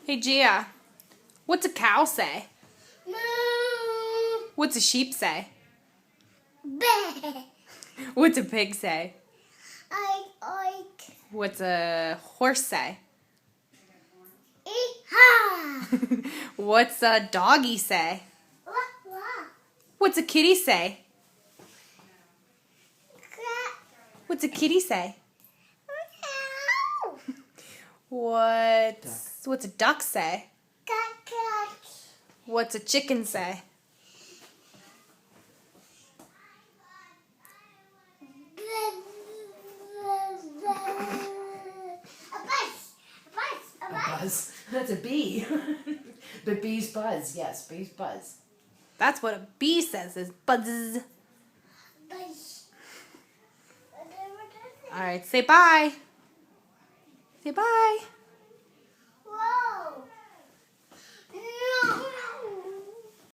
Hey Gia, what's a cow say? Moo. What's a sheep say? Bah. What's a pig say? Oink. What's a horse say? Ee-haw. What's a doggy say? Wah, wah. What's a kitty say? Quack. What's a kitty say? Meow. What's a duck say? Quack, quack. What's a chicken say? A buzz. Buzz. That's a bee. But bees buzz. Yes, bees buzz. That's what a bee says, is buzz. Buzz. All right, say bye. Say bye.